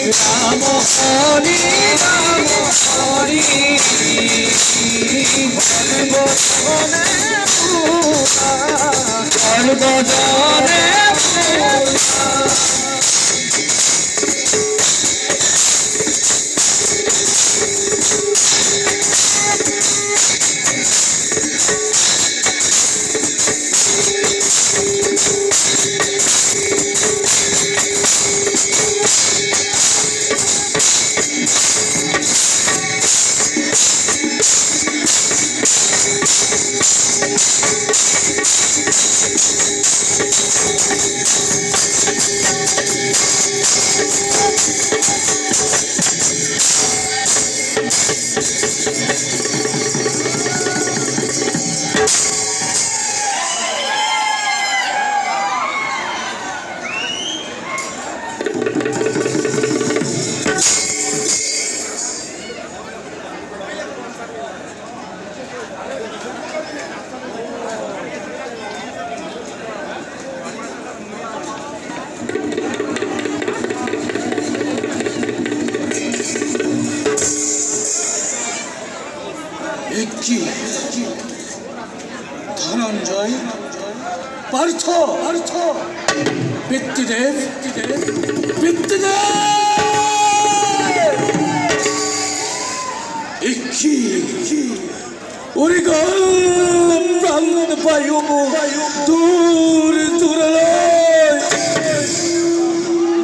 রাম হরি রাম হরি সর্বজনে ধনঞ্জয় পার্থ পার্থ পিতৃদেব ওরে গো প্রাণ বায়ু দূর দূরালয়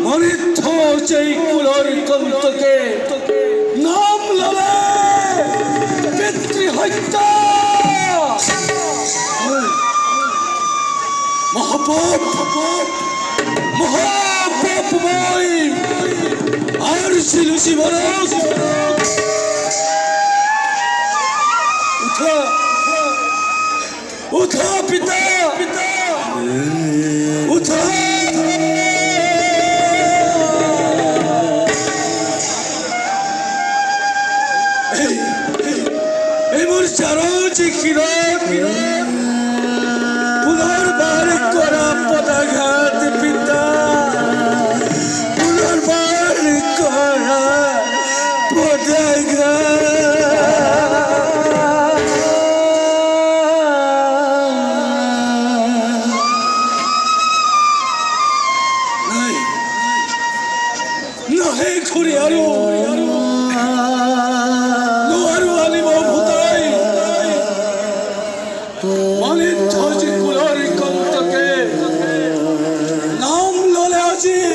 মনিথ চাই কুলর কন্তকে নাম ললে পিতৃহত্যা মহাপাপময় আর ছিল জীবন উঠা পিতা উঠা এই মোর চারো যে কিরণ পুনর্বার করা পদাঘাত পিতা পুনর্বার করা নহে ঘুরে আরো নোয়ারু আলিম ভূতাই মানে ধ্বজ কুলর কন্তকে নাম ললে আজি